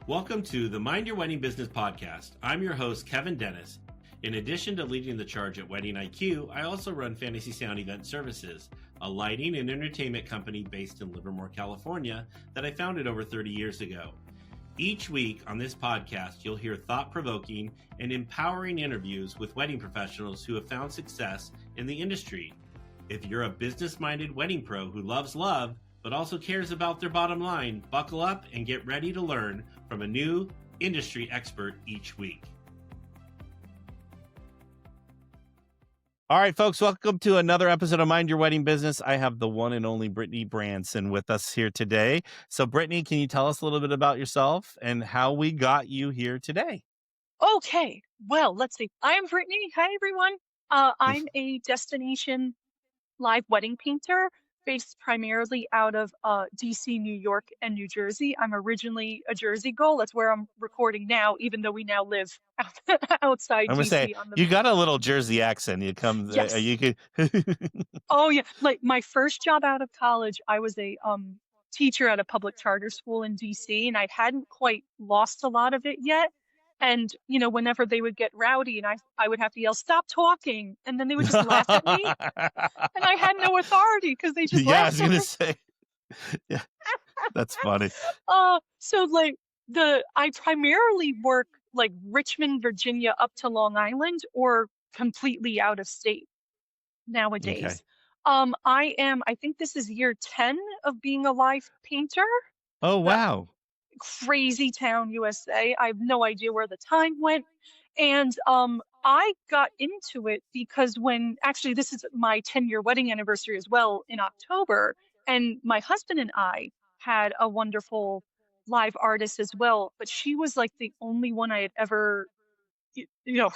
Welcome to the Mind Your Wedding Business podcast. I'm your host, Kevin Dennis. In addition to leading the charge at Wedding IQ, I also run Fantasy Sound Event Services, a lighting and entertainment company based in Livermore, California, that I founded over 30 years ago. Each week on this podcast, you'll hear thought-provoking and empowering interviews with wedding professionals who have found success in the industry. If you're a business-minded wedding pro who loves love, but also cares about their bottom line, buckle up and get ready to learn from a new industry expert each week. All right, folks, welcome to another episode of Mind Your Wedding Business. I have the one and only Brittany Branson with us here today. So, Brittany, can you tell us a little bit about yourself and how we got you here today? Okay, well, let's see. I'm Brittany. Hi, everyone. I'm a destination live wedding painter based primarily out of DC, New York, and New Jersey. I'm originally a Jersey girl. That's where I'm recording now, even though we now live outside I'm gonna say DC on the you got a little Jersey accent. You come, Yes. you could. Oh yeah, like my first job out of college, I was a teacher at a public charter school in DC, and I hadn't quite lost a lot of it yet. And whenever they would get rowdy, and I would have to yell, "Stop talking!" and then they would just laugh at me, and I had no authority because they just Yeah, I laughed was at gonna me. say. Yeah, that's funny. So like I primarily work like Richmond, Virginia, up to Long Island, or completely out of state Okay. nowadays. I think this is year 10 of being a live painter. Oh, The wow. crazy town, USA. I have no idea where the time went. And I got into it because actually, this is my 10-year wedding anniversary as well in October. And my husband and I had a wonderful live artist as well, but she was like the only one I had ever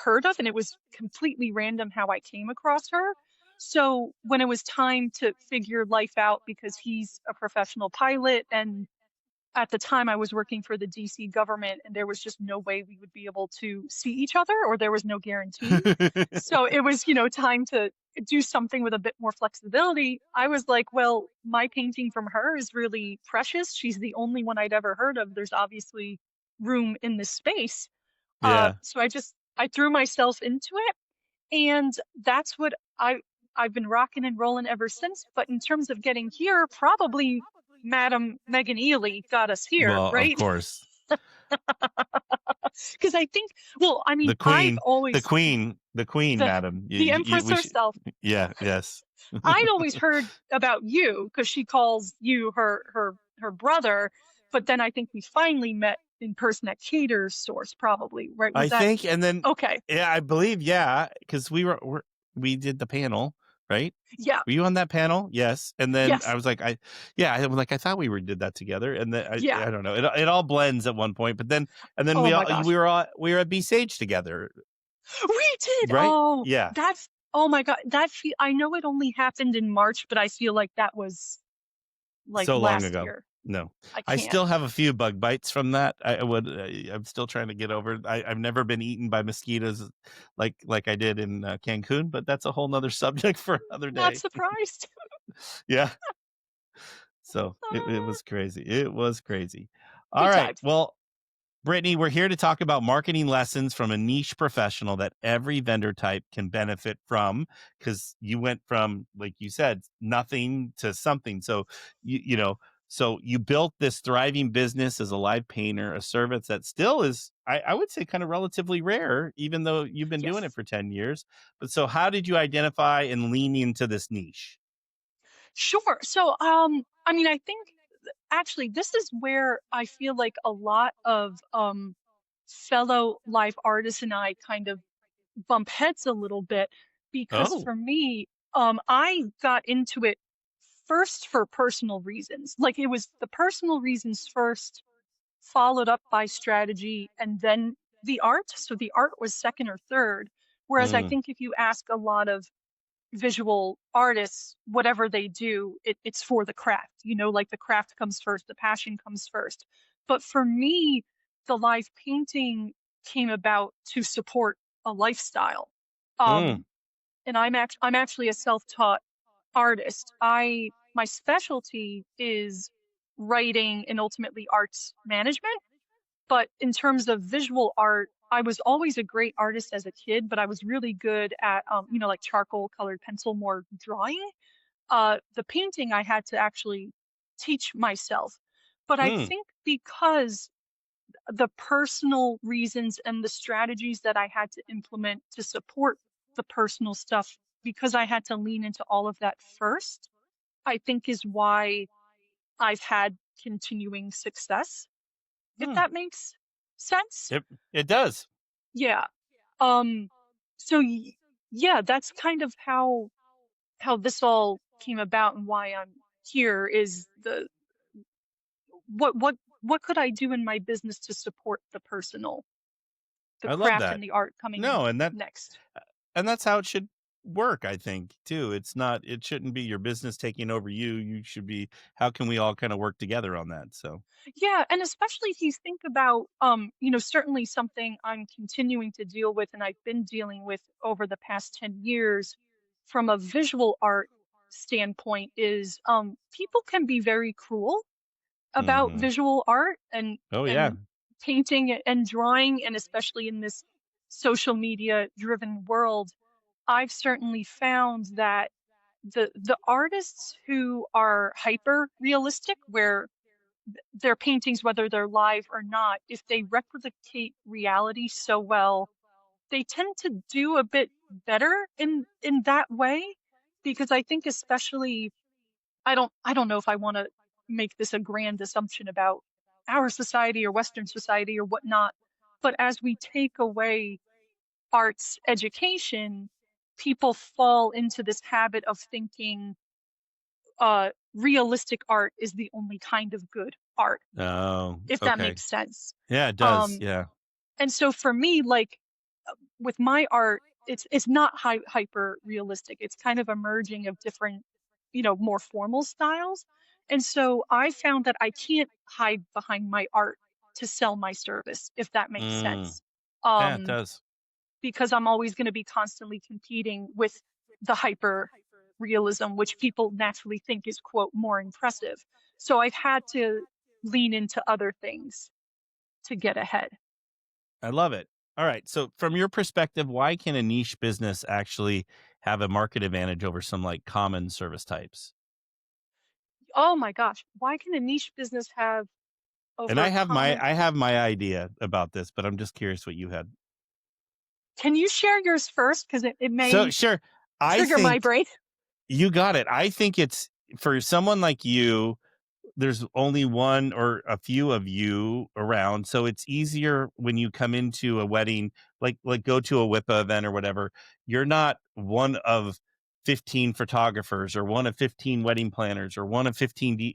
heard of, and it was completely random how I came across her. So when it was time to figure life out, because he's a professional pilot, and at the time I was working for the DC government, and there was just no way we would be able to see each other, or there was no guarantee. So it was, time to do something with a bit more flexibility. I was like, well, my painting from her is really precious. She's the only one I'd ever heard of. There's obviously room in this space. Yeah. So I threw myself into it, and that's what I've been rocking and rolling ever since. But in terms of getting here, probably Madam Megan Ely got us here, Well, of right? course, Because I think, well, I mean, the I've queen, the always queen, the queen, the madam. the Empress We should. herself. Yeah. Yes. I'd always heard about you because she calls you her brother, but then I think we finally met in person at Cater's Source, probably, right? I Was that think, and then okay? yeah, I believe, yeah, because we did the panel, right? Yeah. Were you on that panel? Yes. And then I Yes. was like, I thought did that together, and then Yeah. I don't know, it all blends at one point, but then Oh we my gosh. were at B Sage together, We did. right? Oh, Yeah. oh my God. I know it only happened in March, but I feel like that was like So long last ago. year. No, I I can't. still have a few bug bites from that. I'm still trying to get over. I've never been eaten by mosquitoes like I did in Cancun, but that's a whole nother subject for another Not day. surprised. Yeah. So it Ah, was crazy. It was crazy. All good right. times. Well, Brittany, we're here to talk about marketing lessons from a niche professional that every vendor type can benefit from, because you went from, like you said, nothing to something. So so you built this thriving business as a live painter, a service that still is, I would say, kind of relatively rare, even though you've been doing it Yes. for 10 years. But so how did you identify and lean into this niche? Sure. So, I mean, I think actually this is where I feel like a lot of fellow live artists and I kind of bump heads a little bit, because Oh. for me, I got into it first for personal reasons. Like it was the personal reasons first, followed up by strategy, and then the art. So the art was second or third. Whereas I Mm, think if you ask a lot of visual artists, whatever they do, it's for the craft, like the craft comes first, the passion comes first. But for me, the live painting came about to support a lifestyle. mm, Um, and I'm actually a self-taught artist. My specialty is writing and ultimately arts management. But in terms of visual art, I was always a great artist as a kid, but I was really good at, like charcoal colored pencil, more drawing. The painting I had to actually teach myself. But I Mm, think because the personal reasons and the strategies that I had to implement to support the personal stuff, because I had to lean into all of that first, I think is why I've had continuing success, if mm. that makes sense. It does. Yeah. Um, so yeah, that's kind of how this all came about and why I'm here is what could I do in my business to support the personal, the I love craft that. and the art coming No, next. and that's how it should work, I think, too. It shouldn't be your business taking over you. You should be, how can we all kind of work together on that? So, Yeah, and especially if you think about, certainly something I'm continuing to deal with and I've been dealing with over the past 10 years from a visual art standpoint is people can be very cruel about hmm. visual art Oh, yeah. and painting and drawing, and especially in this social media driven world. I've certainly found that the artists who are hyper realistic, where their paintings, whether they're live or not, if they replicate reality so well, they tend to do a bit better in that way. Because I think especially I don't know if I want to make this a grand assumption about our society or Western society or whatnot, but as we take away arts education, people fall into this habit of thinking realistic art is the only kind of good art, Oh, if that okay. makes sense. Yeah, it does. Um, Yeah. and so for me, like with my art, it's not hyper realistic. It's kind of a merging of different, more formal styles. And so I found that I can't hide behind my art to sell my service, if that makes Mm, sense. yeah, it Um, does. because I'm always going to be constantly competing with the hyper realism, which people naturally think is, quote, more impressive. So I've had to lean into other things to get ahead. I love it. All right. So, from your perspective, why can a niche business actually have a market advantage over some like common service types? Oh my gosh, why can a niche business have And over common? I have my idea about this, but I'm just curious what you had. Can you share yours first? Because it So, may sure. I trigger my think brain. you got it. I think it's for someone like you, there's only one or a few of you around, so it's easier when you come into a wedding, like go to a WIPA event or whatever. You're not one of 15 photographers or one of 15 wedding planners or one of 15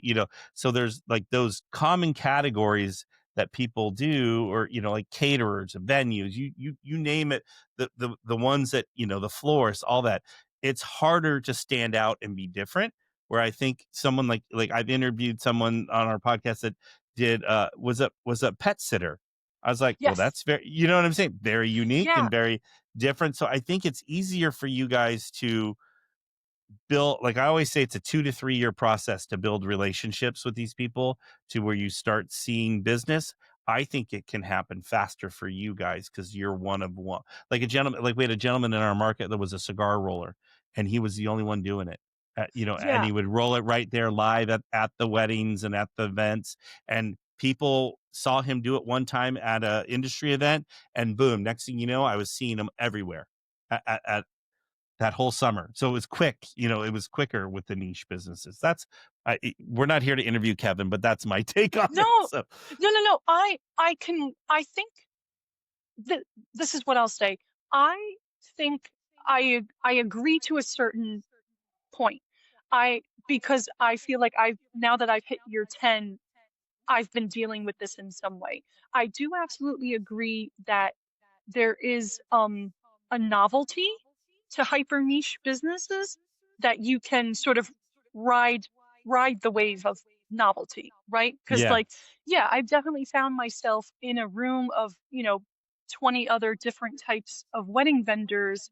so there's like those common categories that people do, or like caterers, venues, you name it, the ones that, the florists, all that. It's harder to stand out and be different, where I think someone like I've interviewed someone on our podcast that did was a pet sitter. I was like, well, Yes. that's very, you know what I'm saying? Very unique Yeah. and very different. So I think it's easier for you guys to build, like I always say, it's a 2 to 3 year process to build relationships with these people to where you start seeing business. I think it can happen faster for you guys because you're one of one. Like a gentleman, like we had a gentleman in our market that was a cigar roller, and he was the only one doing it. And Yeah. he would roll it right there live at the weddings and at the events. And people saw him do it one time at a industry event, and boom, next thing you know, I was seeing him everywhere at that whole summer. So it was quick, it was quicker with the niche businesses. We're not here to interview Kevin, but that's my take on it. No. So, No. I think that this is what I'll say. I think I agree to a certain point. I Because I feel like I've now that I've hit year 10, I've been dealing with this in some way. I do absolutely agree that there is a novelty to hyper niche businesses that you can sort of ride ride the wave of novelty, right? Because yeah. like, yeah, I've definitely found myself in a room of 20 other different types of wedding vendors.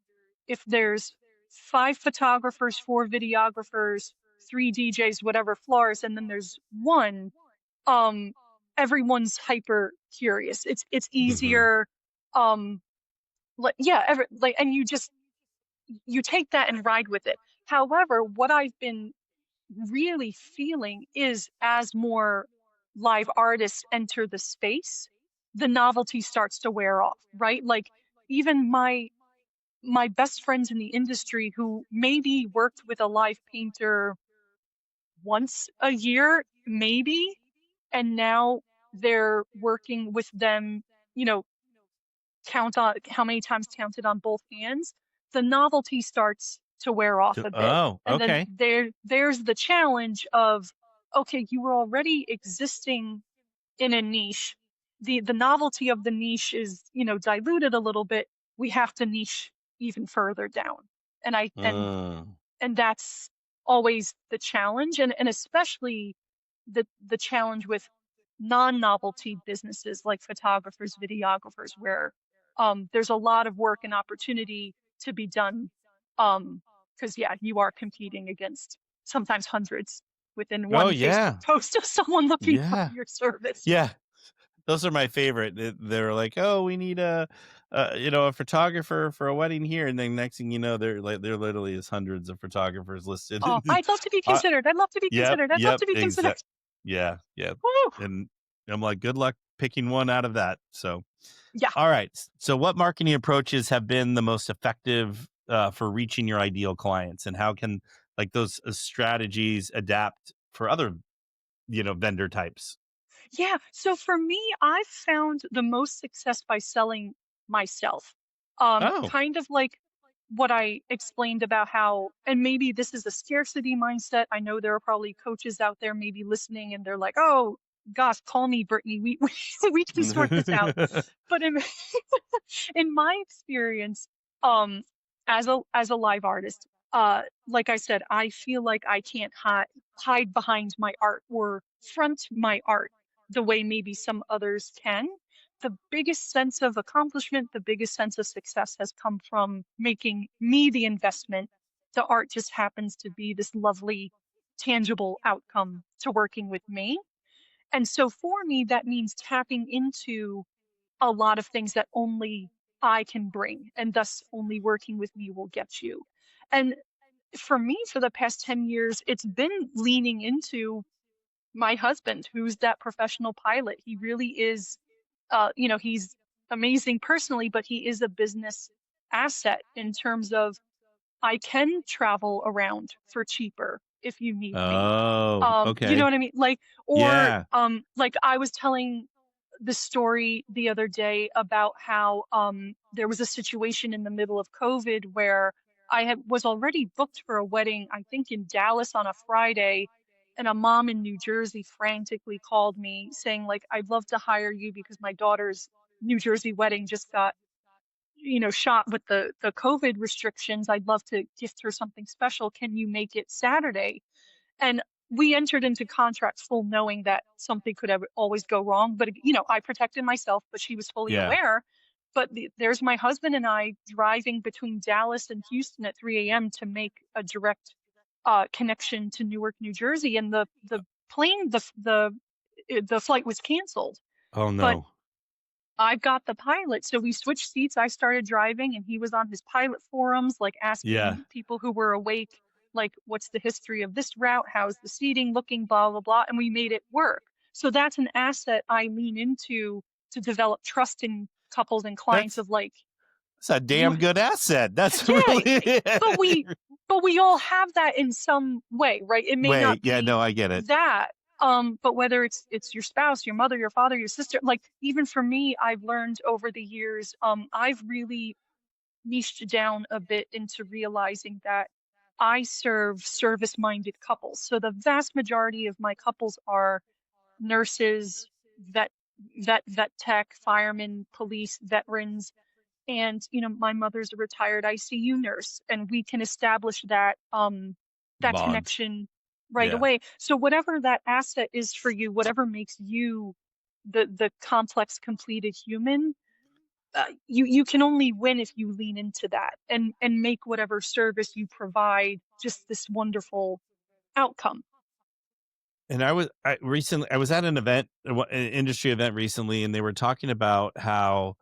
If there's 5 photographers, 4 videographers, 3 DJs, whatever, florists, and then there's one. everyone's hyper curious. It's Hmm. easier, um, and you take that and ride with it. However, what I've been really feeling is as more live artists enter the space, the novelty starts to wear off, right? Like even my best friends in the industry who maybe worked with a live painter once a year, maybe, and now they're working with them, you know, count on how many times counted on both hands, the novelty starts to wear off a bit. Oh, And then okay. there's the challenge of, okay, you were already existing in a niche. The novelty of the niche is, diluted a little bit. We have to niche even further down. And I Mm. and that's always the challenge, and especially the challenge with non-novelty businesses like photographers, videographers, where there's a lot of work and opportunity to be done, because yeah, you are competing against sometimes hundreds within Oh, one Facebook yeah. post of someone looking for Yeah. your service. Yeah. Those are my favorite. They're like, "Oh, we need a photographer for a wedding here," and then next thing you know, there literally is hundreds of photographers listed. Oh, I'd love to be uh, considered. I'd love to be yep, considered. I'd love yep, to be considered. exact. Yeah, yeah, Woo! and I'm like, "Good luck picking one out of that." So, Yeah. all right. So, what marketing approaches have been the most effective for reaching your ideal clients, and how can like those strategies adapt for other vendor types? Yeah. So for me, I've found the most success by selling myself. Oh. Kind of like what I explained about how, and maybe this is a scarcity mindset. I know there are probably coaches out there maybe listening and they're like, oh, gosh, call me, Brittany. We can sort this out. But in my experience, um, as a live artist, like I said, I feel like I can't hide behind my art or front my art the way maybe some others can. The biggest sense of accomplishment, the biggest sense of success has come from making me the investment. The art just happens to be this lovely, tangible outcome to working with me. And so for me, that means tapping into a lot of things that only I can bring, and thus only working with me will get you. And for me, for the past 10 years, it's been leaning into my husband, who's that professional pilot. He really is, he's amazing personally, but he is a business asset in terms of I can travel around for cheaper if you need me. Oh, You know okay. what I mean? Yeah. Like I was telling the story the other day about how there was a situation in the middle of COVID where was already booked for a wedding, I think in Dallas on a Friday, and a mom in New Jersey frantically called me saying like, I'd love to hire you because my daughter's New Jersey wedding just got, shot with the COVID restrictions. I'd love to gift her something special. Can you make it Saturday? And we entered into contract full knowing that something could ever always go wrong. But, I protected myself, but she was fully Yeah. aware. But there's my husband and I driving between Dallas and Houston at 3 a.m. to make a direct connection to Newark, New Jersey. And the plane, the flight was canceled. Oh, But no. I've got the pilot. So we switched seats. I started driving and he was on his pilot forums, like Yeah. asking people who were awake, like, what's the history of this route? How's the seating looking? Blah, blah, blah. And we made it work. So that's an asset I lean into to develop trust in couples and clients That's of like, that's a you, damn good asset. That's yeah, really but we, but we all have that in some way, right? It may Wait, not yeah, be no, I get it. that, but whether it's your spouse, your mother, your father, your sister, like even for me, I've learned over the years, I've really niched down a bit into realizing that I serve service-minded couples. So the vast majority of my couples are nurses, vet, vet tech, firemen, police, veterans, and my mother's a retired ICU nurse, and we can establish that Bond. connection right Yeah. away. So whatever that asset is for you, whatever makes you the complex completed human, you can only win if you lean into that and make whatever service you provide just this wonderful outcome. And I was at an event, an industry event recently, and they were talking about how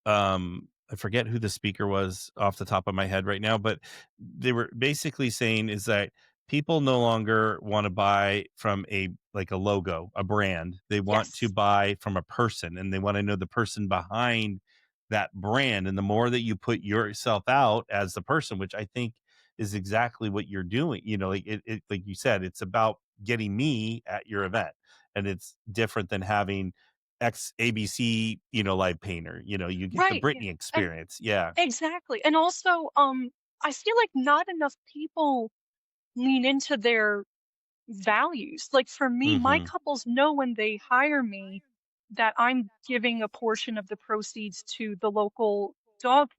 I forget who the speaker was off the top of my head right now, but they were basically saying is that people no longer want to buy from a logo, a brand. They want to Yes. buy from a person, and they want to know the person behind that brand. And the more that you put yourself out as the person, which I think is exactly what you're doing, like you said, it's about getting me at your event. And it's different than having X ABC, live painter, you get the Right. Britney And experience. Yeah. exactly. And also, I feel like not enough people lean into their values. Like for me, my Mhm. couples know when they hire me that I'm giving a portion of the proceeds to the local dog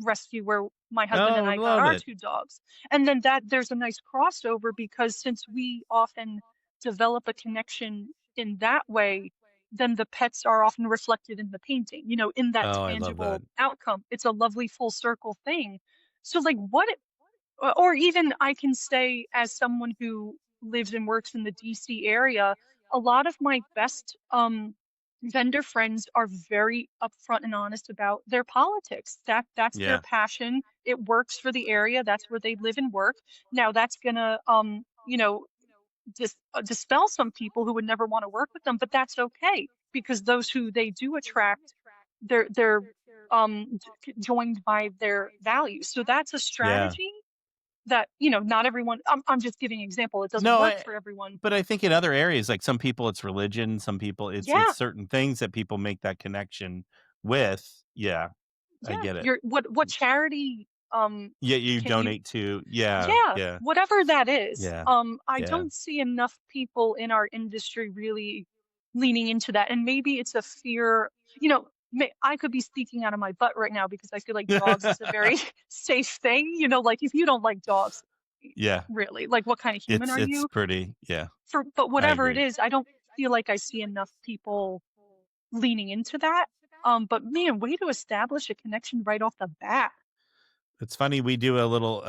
rescue where my husband and Oh, I got love our it. two dogs. And then that there's a nice crossover because since we often develop a connection in that way, then the pets are often reflected in the painting, in that Oh, I love that. tangible outcome. It's a lovely full circle thing. So like or even I can say as someone who lives and works in the DC area, a lot of my best vendor friends are very upfront and honest about their politics. That's their Yeah. passion. It works for the area. That's where they live and work. Now that's gonna dispel some people who would never want to work with them, but that's okay because those who they do attract, they're joined by their values. So that's a Yeah. strategy that, not everyone I'm just giving an example, it doesn't No, work for everyone. but I think in other areas, like some people it's religion, some people it's Yeah, certain things that people make that connection with. Yeah, I yeah. get it. What charity, Yeah, you can you donate to. Yeah, yeah, yeah, whatever that is. yeah, I yeah. don't see enough people in our industry really leaning into that, and maybe it's a fear, I could be speaking out of my butt right now because I feel like dogs is a very safe thing, like, if you don't like dogs, Yeah, really, like, what kind of human are it's you? pretty. Yeah, But I whatever it agree. is, I don't feel like I see enough people leaning into that. But man, way to establish a connection right off the bat. It's funny, we do a little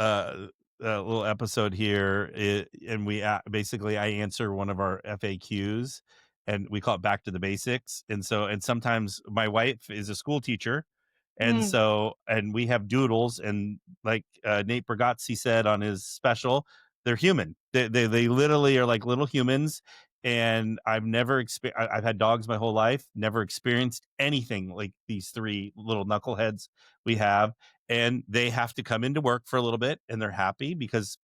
episode here, and basically I answer one of our FAQs, and we call it back to the basics. And sometimes my wife is a school teacher, Mm, and we have doodles, and like Nate Bargatze said on his special, they're human. They literally are like little humans. And I've had dogs my whole life, never experienced anything like these three little knuckleheads we have, and they have to come into work for a little bit, and they're happy because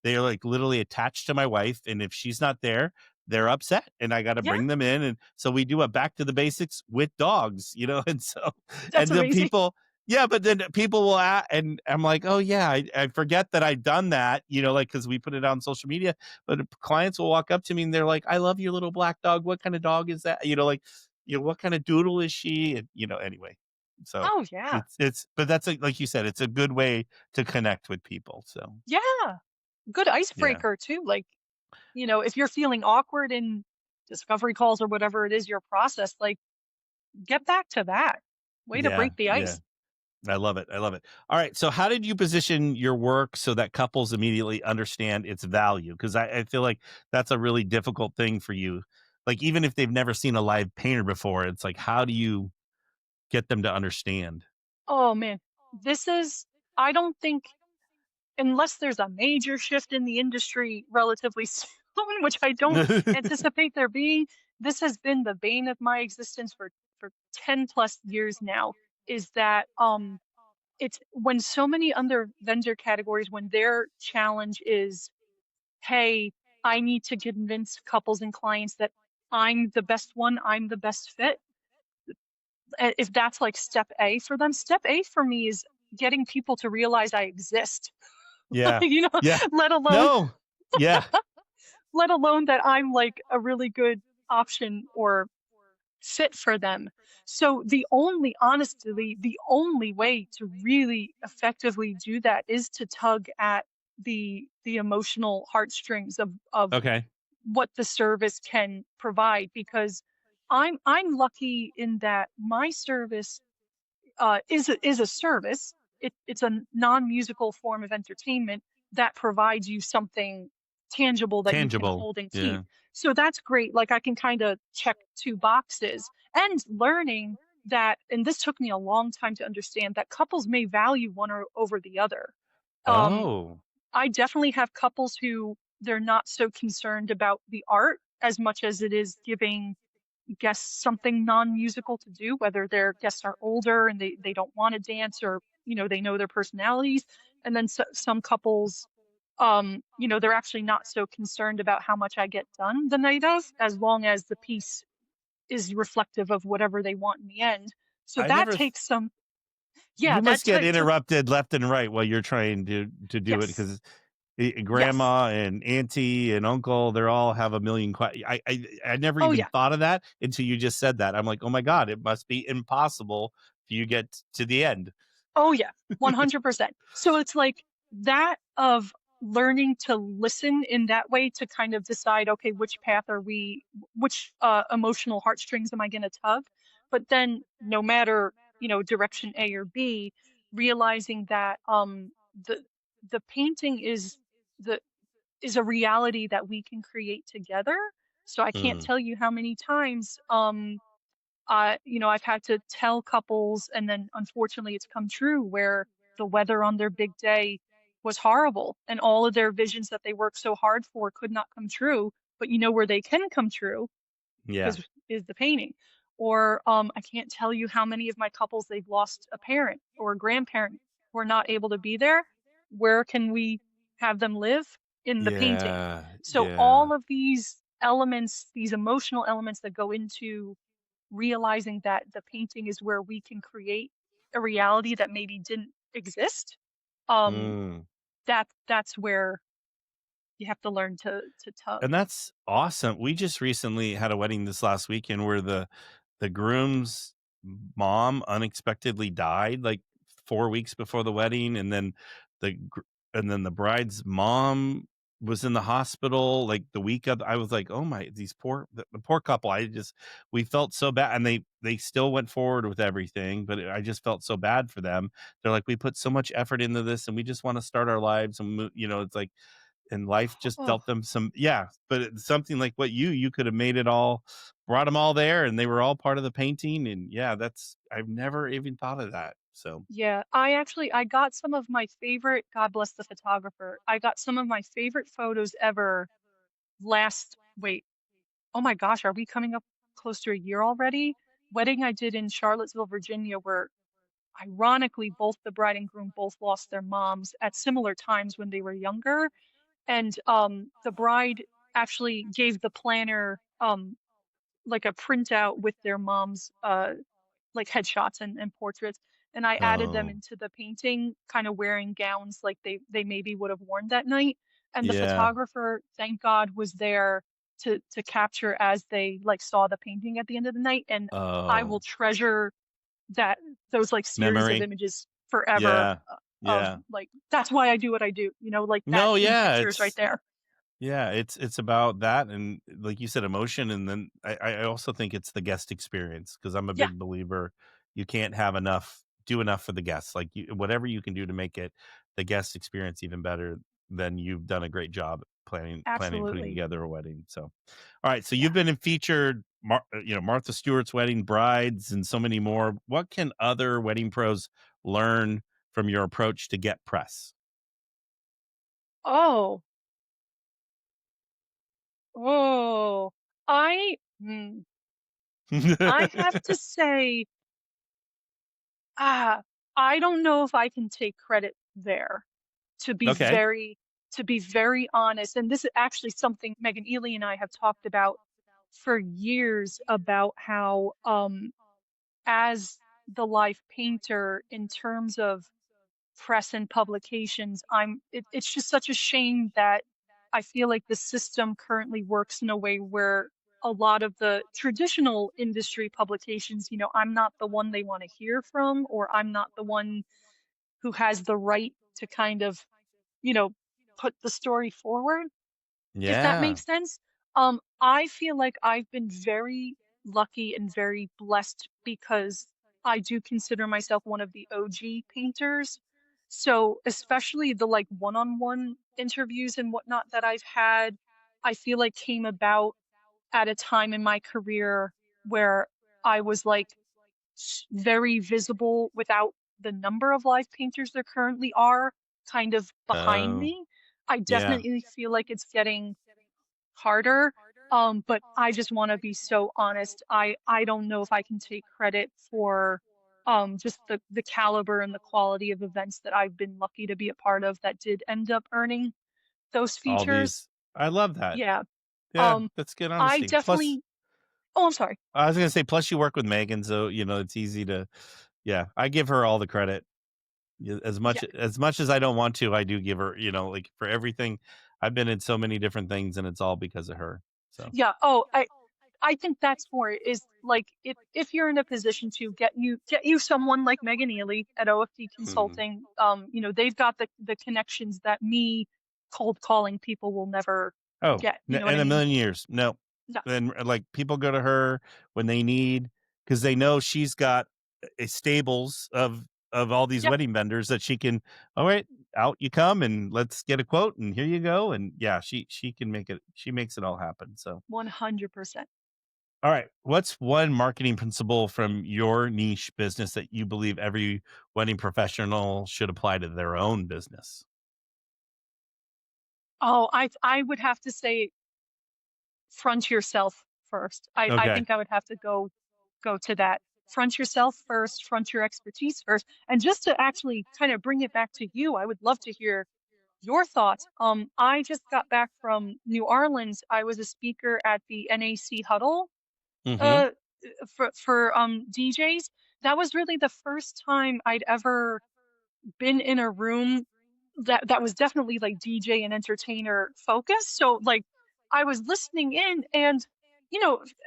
they are like literally attached to my wife, and if she's not there, they're upset, and I got to yeah, bring them in. And so we do a back to the basics with dogs, and so that's the amazing. people, yeah, but then people will and I'm like, oh yeah, I forget that I've done that, like because we put it on social media. But clients will walk up to me and they're like, I love your little black dog, what kind of dog is that, like, what kind of doodle is she, and anyway. So Oh yeah, but that's like you said, it's a good way to connect with people. So yeah. Good yeah, icebreaker too. Like, if you're feeling awkward in discovery calls or whatever it is your process, like get back to that. Way to yeah, break the yeah. ice. I love it. I love it. All right. So how did you position your work so that couples immediately understand its value? Because I feel like that's a really difficult thing for you. Like even if they've never seen a live painter before, it's like how do you get them to understand? Oh man, this is. I don't think unless there's a major shift in the industry relatively soon, which I don't anticipate there being, this has been the bane of my existence for 10 plus years now, is that it's when so many other vendor categories when their challenge is, hey, I need to convince couples and clients that I'm the best one, I'm the best fit. If that's like step A for them, step A for me is getting people to realize I exist. Yeah. you know, Yeah. let alone No. Yeah. let alone that I'm like a really good option or fit for them. So honestly, the only way to really effectively do that is to tug at the emotional heartstrings of Okay. what the service can provide because I'm lucky in that my service is a service. It's a non-musical form of entertainment that provides you something tangible that you can Tangible. hold and keep. Yeah. So that's great. Like I can kind of check two boxes and learning that, and this took me a long time to understand that couples may value one or over the other. Um, Oh, I definitely have couples who they're not so concerned about the art as much as it is giving guests something non-musical to do, whether their guests are older and they don't want to dance, or they know their personalities. And then some couples, they're actually not so concerned about how much I get done the night of, as long as the piece is reflective of whatever they want in the end. So I that never. takes some, yeah, You must get took, interrupted left and right while you're trying to do it yes, because yes. grandma and auntie and uncle, they're all have a million I never Oh even yeah. thought of that until you just said that. I'm like, oh my god, it must be impossible if you get to the end. Oh yeah, 100%. So it's like that of learning to listen in that way to kind of decide, okay, which path are we, which emotional heartstrings am I going to tug? But then no matter, direction A or B, realizing that the the painting the is a reality that we can create together. So I can't Mm, tell you how many times I've had to tell couples, and then unfortunately it's come true where the weather on their big day was horrible and all of their visions that they worked so hard for could not come true. But where they can come true yeah. is the painting. Or I can't tell you how many of my couples they've lost a parent or a grandparent who are not able to be there. Where can we have them live? In the painting. Yeah. So Yeah. all of these elements, these emotional elements that go into realizing that the painting is where we can create a reality that maybe didn't exist. Um, Mm. that's where you have to learn to tug. And that's awesome. We just recently had a wedding this last weekend where the groom's mom unexpectedly died like 4 weeks before the wedding, and then the gr and then the bride's mom was in the hospital, like, the week of. I was like, "Oh my, these the poor couple." We felt so bad, and they still went forward with everything, but I just felt so bad for them. They're like, "We put so much effort into this, and we just wanna start our lives," and it's like, and life just Oh, dealt them some. Yeah, but it's something like what you could have made it all, brought them all there, and they were all part of the painting. And yeah, that's, I've never even thought of that. So yeah. I got some of my favorite, God bless the photographer. I got some of my favorite photos ever last, wait, oh my gosh, are we coming up close to a year already? Wedding I did in Charlottesville, Virginia, where ironically both the bride and groom both lost their moms at similar times when they were younger. And the bride actually gave the planner like a printout with their mom's like headshots and portraits, and I added them oh into the painting kind of wearing gowns like they maybe would have worn that night. And the yeah, photographer, thank God, was there to capture as they like saw the painting at the end of the night. And I will oh treasure that those like series of memory, images forever. yeah, Of yeah, like that's why I do what I do, like that no, two yeah, pictures right it's. there. Yeah, it's about that, and like you said, emotion, and then I also think it's the guest experience because I'm a Yeah, big believer you can't have enough, do enough for the guests. Like whatever you can do to make it the guest experience even better, then you've done a great job planning and putting absolutely. together a wedding. So, all right, so Yeah. you've been in featured, Martha Stewart's wedding, brides, and so many more. What can other wedding pros learn from your approach to get press? Oh, oh, I, mm, I have to say, ah, I don't know if I can take credit there. To be Okay, very, to be very honest, and this is actually something Megan Ely and I have talked about for years about how, as the live painter, in terms of press and publications, it's just such a shame that I feel like the system currently works in a way where a lot of the traditional industry publications, I'm not the one they want to hear from, or I'm not the one who has the right to kind of, you know, put the story forward, if that yeah, makes sense. I feel like I've been very lucky and very blessed because I do consider myself one of the OG painters. So especially the like one-on-one interviews and whatnot that I've had, I feel like came about at a time in my career where I was like very visible without the number of live painters there currently are kind of behind Oh, me. I yeah. definitely feel like it's getting harder. But I just want to be so honest. I don't know if I can take credit for just the caliber and the quality of events that I've been lucky to be a part of that did end up earning those All features. these, I love that. Yeah. Yeah, Um, that's good I honesty. Plus, definitely. Oh, I'm sorry. I was gonna say, plus you work with Megan, so it's easy to. Yeah, I give her all the credit. Yeah, Yeah. as much as I don't want to, I do give her. Like for everything, I've been in so many different things, and it's all because of her. So. Yeah. Oh, I think that's more is like if you're in a position to get you someone like Megan Ely at OFD Mhm. Consulting, they've got the connections that me cold calling people will never Oh, get. You know what I in a mean? million years, no. No. And like people go to her when they need because they know she's got a stables of all these Yeah, wedding vendors that she can. All right, out you come, and let's get a quote, and here you go, and yeah, she can make it. She makes it all happen. So, 100%. all right, what's one marketing principle from your niche business that you believe every wedding professional should apply to their own business? Oh, I would have to say front yourself first. I Okay. think I would have to go to that. Front yourself first, front your expertise first. And just to actually kind of bring it back to you, I would love to hear your thoughts. I just got back from New Orleans. I was a speaker at the NAC Huddle Mm-hmm. uh for DJs. That was really the first time I'd ever been in a room that was definitely like DJ and entertainer focused. So like I was listening in and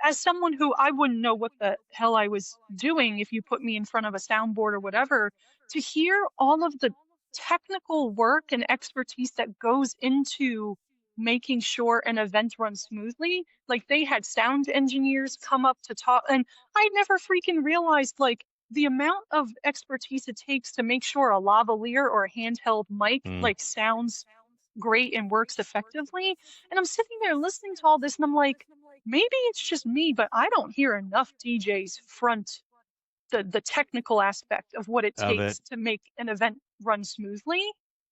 as someone who I wouldn't know what the hell I was doing if you put me in front of a soundboard or whatever, to hear all of the technical work and expertise that goes into making sure an event runs smoothly. Like they had sound engineers come up to talk and I never freaking realized like the amount of expertise it takes to make sure a lavalier or a handheld mic Mm. like sounds great and works effectively. And I'm sitting there listening to all this and I'm like, maybe it's just me, but I don't hear enough DJs front the technical aspect of what it Of it. takes to make an event run smoothly.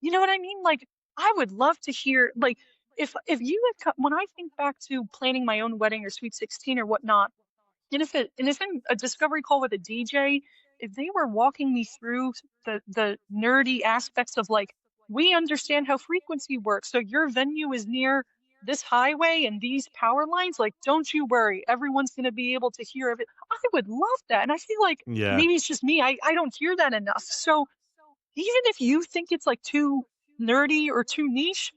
You know what I mean? Like I would love to hear like if you had when I think back to planning my own wedding or sweet 16 or whatnot, and if in a discovery call with a DJ, if they were walking me through the nerdy aspects of like, we understand how frequency works, so your venue is near this highway and these power lines, like, don't you worry, everyone's going to be able to hear it. I would love that, and I feel like Yeah. maybe it's just me. I don't hear that enough. So even if you think it's like too nerdy or too niche,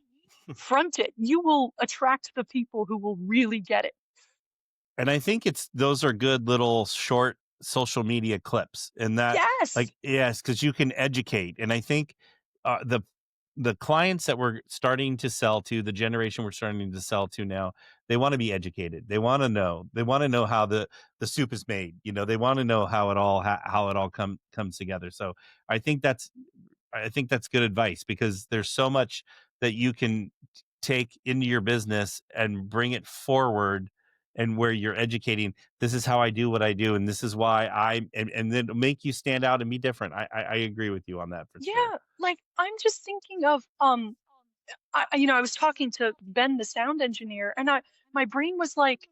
front it. You will attract the people who will really get it. And I think those are good little short social media clips and that Yes. like yes, because you can educate. And I think the clients that we're starting to sell to, the generation we're starting to sell to now, they want to be educated. They want to know. They want to know how the soup is made. They want to know how it all how it all comes together. So I think that's I think that's good advice because there's so much that you can take into your business and bring it forward and where you're educating this is how I do what I do and this is why and then make you stand out and be different. I agree with you on that for sure. Yeah, like I'm just thinking of I was talking to Ben the sound engineer and my brain was like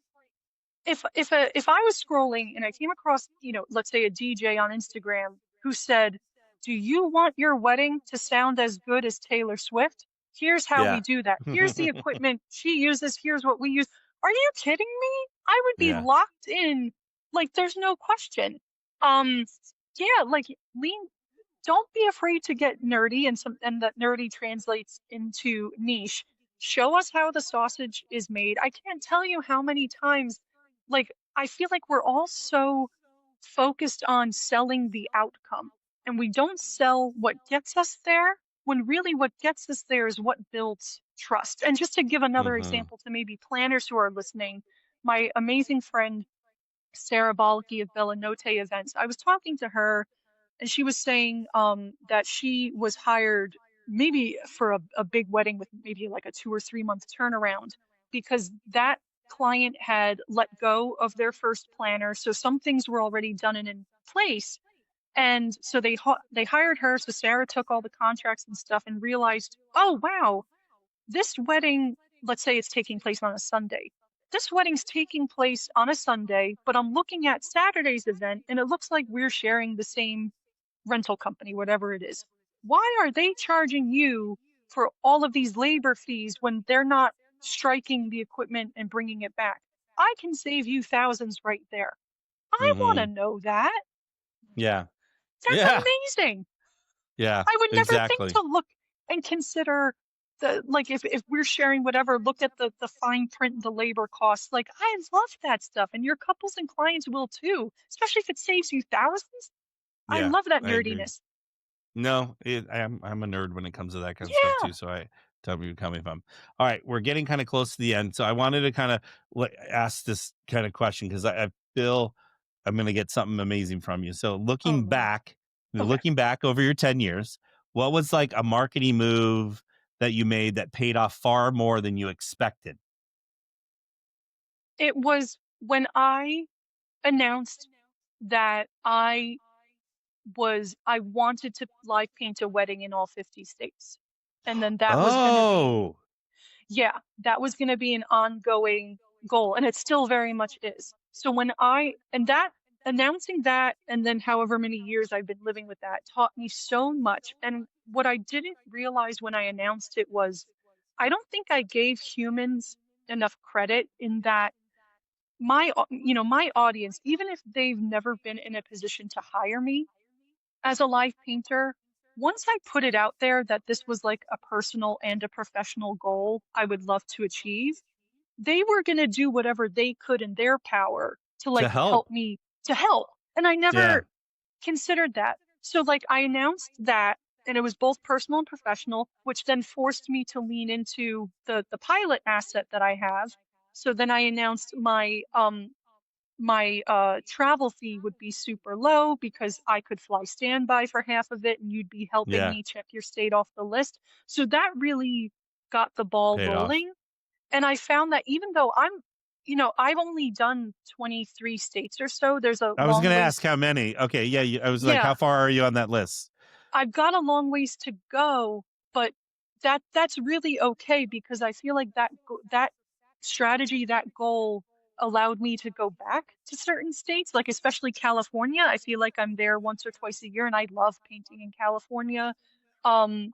if I was scrolling and I came across, let's say a DJ on Instagram who said, "Do you want your wedding to sound as good as Taylor Swift? Here's how we Yeah. do that. Here's the equipment she uses, here's what we use." Are you kidding me? I would be Yeah. locked in like there's no question. Um yeah, like lean don't be afraid to get nerdy and that nerdy translates into niche. Show us how the sausage is made. I can't tell you how many times like I feel like we're all so focused on selling the outcome and we don't sell what gets us there when really what gets us there is what builds trust. And just to give another Mhm. example to maybe planners who are listening, my amazing friend Sarah Balke of Bella Notte Events, I was talking to her and she was saying that she was hired maybe for a big wedding with maybe like a 2 or 3 month turnaround because that client had let go of their first planner. So some things were already done and in place. And so they hired her. So Sarah took all the contracts and stuff and realized, oh wow, this wedding, let's say it's taking place on a Sunday. This wedding's taking place on a Sunday, but I'm looking at Saturday's event and it looks like we're sharing the same rental company, whatever it is. Why are they charging you for all of these labor fees when they're not striking the equipment and bringing it back? I can save you thousands right there. I want to Mm-hmm. know that. Yeah. That's Yeah. amazing. Yeah. I would never think Exactly. to look and consider the like if we're sharing whatever, look at the fine print, the labor costs. Like I love that stuff, and your couples and clients will too, especially if it saves you thousands. I Yeah. love that I agree. nerdiness. No, I'm a nerd when it comes to that kind of stuff Yeah. too. So I tell me coming from. All right, we're getting kind of close to the end. So I wanted to kind of ask this kind of question because I feel I'm going to get something amazing from you. So Oh looking Lord. back, Okay. over your 10 years, what was like a marketing move that you made that paid off far more than you expected? It was when I announced that I wanted to live paint a wedding in all 50 states. And then that was going to be, Oh, yeah, that was going to be an ongoing goal. And it still very much is. So and that, announcing that, and then however many years I've been living with that taught me so much. And what I didn't realize when I announced it was I don't think I gave humans enough credit in that my audience, even if they've never been in a position to hire me as a live painter, once I put it out there that this was like a personal and a professional goal I would love to achieve, they were going to do whatever they could in their power to to like help. help me to help. And I Yeah. never considered that. So like I announced that and it was both personal and professional, which then forced me to lean into the pilot asset that I have. So then I announced my travel fee would be super low because I could fly standby for half of it and you'd be helping Yeah. me check your state off the list. So that really got the ball Paid off. rolling. And I found that even though I've only done 23 states or so, there's a I was long going to ways. ask how many. Okay. Yeah. I was like, Yeah, how far are you on that list? I've got a long ways to go, but that's really okay because I feel like that strategy, that goal allowed me to go back to certain states, like especially California. I feel like I'm there once or twice a year and I love painting in California. Um,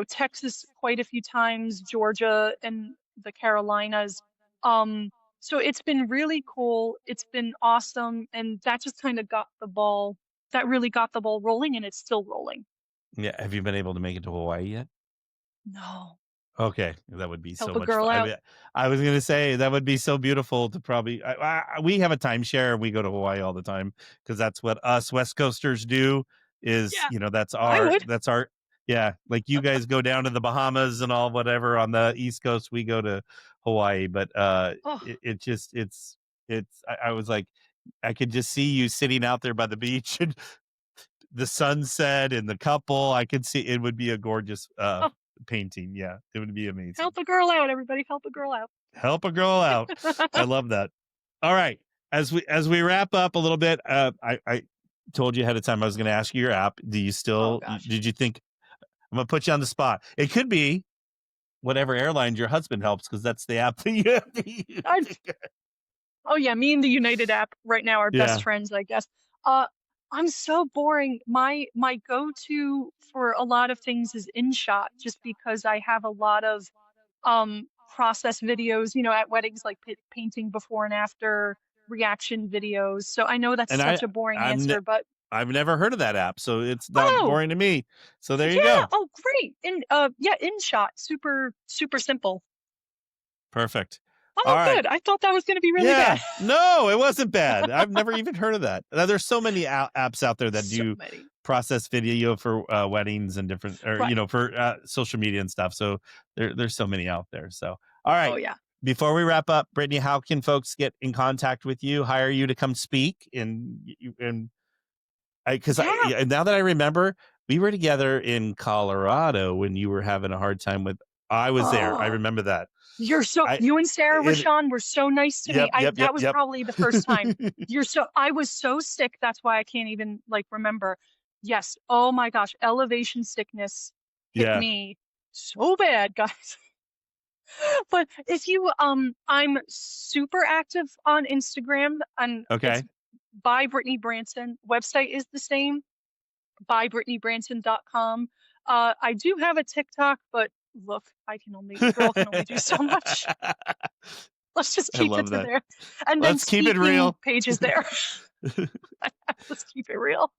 Texas quite a few times, Georgia and the Carolinas. Um, so it's been really cool. It's been awesome, and that just kind of got the ball. That really got the ball rolling, and it's still rolling. Yeah. Have you been able to make it to Hawaii yet? No, Okay, that would be help so a much fun. girl I out. mean, I was gonna say that would be so beautiful to probably. We have a timeshare and we go to Hawaii all the time because that's what us West Coasters do. Is Yeah, I would. that's our yeah. Like you guys go down to the Bahamas and all whatever on the East Coast, we go to Hawaii. But Oh, it just it's. I was like, I could just see you sitting out there by the beach and the sunset and the couple. I could see it would be a gorgeous oh, painting. Yeah, it would be amazing. help a girl out, everybody. Help a girl out. Help a girl out. I love that. All right. As we wrap up a little bit, I told you ahead of time I was going to ask you your app. Do you Oh still gosh. did you think I'm going to put you on the spot? It could be whatever airlines your husband helps because that's the app that you have to use. I, oh yeah, me and the United app right now are best Yeah. friends, I guess. Uh, I'm so boring. My go-to for a lot of things is InShot, just because I have a lot of process videos, at weddings, like painting before and after reaction videos. So I know that's And such a boring I'm answer, but I've never heard of that app, so it's not oh boring to me. So there you yeah, go. oh great. Yeah, InShot, super super simple. Perfect. All Oh right. good. I thought that was going to be really Yeah. bad. No, it wasn't bad. I've never even heard of that. Now, there's so many apps out there that So do many. process video for weddings and different, or Right. for social media and stuff. So there's so many out there. So all Oh right. yeah. Before we wrap up, Brittany, how can folks get in contact with you, hire you to come speak, and Because Yeah. now that I remember, we were together in Colorado when you were having a hard time with. I was there. I Oh, remember that. you and Sarah Rashawn were so nice to me. Yep. That was probably the first time. I was so sick. That's why I can't even like remember. Yes. Oh my gosh. Elevation sickness hit Yeah. me so bad, guys. But if you, I'm super active on Instagram and it's Okay. by Brittany Branson. Website is the same, bybrittnybranson.com. I do have a TikTok, but look, girl can only do so much. Let's just I keep it love to that. there. And then Let's keep it real. pages there. Let's keep it real.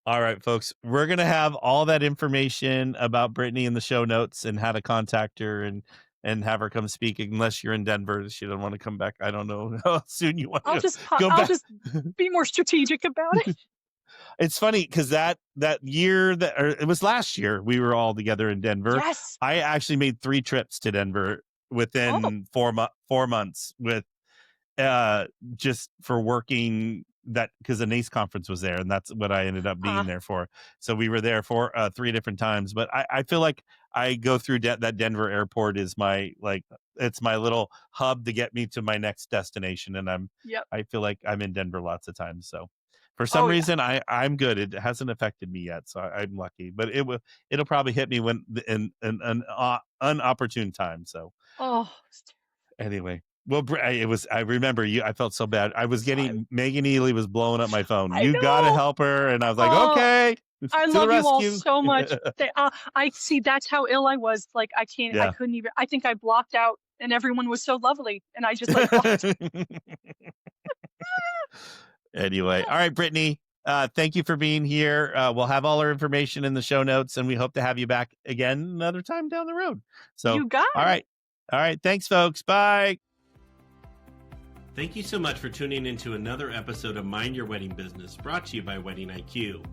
All right, folks, we're going to have all that information about Brittany in the show notes and how to contact her and have her come speak, unless you're in Denver. She doesn't want to come back. I don't know how soon you want to go I'll back. just be more strategic about it. It's funny because that year it was last year we were all together in Denver. Yes. I actually made 3 trips to Denver within 4 months with just for working that, because the NACE conference was there, and that's what I ended up being there for. So we were there for 3 different times. But I feel like I go through that Denver airport is my it's my little hub to get me to my next destination, and I feel like I'm in Denver lots of times. So for some reason I'm good. It hasn't affected me yet, so I'm lucky. But it'll probably hit me when in an unopportune time. So anyway. Well, I remember you. I felt so bad. I was getting Megan Ely was blowing up my phone. You got to help her, and I was like, okay. I love you all so much. I see. That's how ill I was. Like I can't. I couldn't even. I think I blocked out, and everyone was so lovely, and I just like blocked. Anyway, all right, Brittany. Thank you for being here. We'll have all our information in the show notes, and we hope to have you back again another time down the road. So you got it. All right. Thanks, folks. Bye. Thank you so much for tuning into another episode of Mind Your Wedding Business, brought to you by Wedding IQ.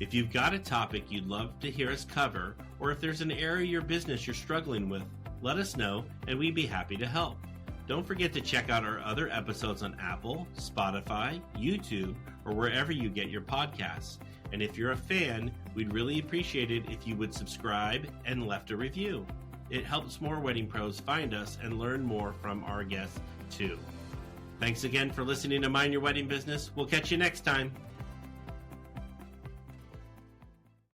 If you've got a topic you'd love to hear us cover, or if there's an area of your business you're struggling with, let us know and we'd be happy to help. Don't forget to check out our other episodes on Apple, Spotify, YouTube, or wherever you get your podcasts. And if you're a fan, we'd really appreciate it if you would subscribe and left a review. It helps more wedding pros find us and learn more from our guests too. Thanks again for listening to Mind Your Wedding Business. We'll catch you next time.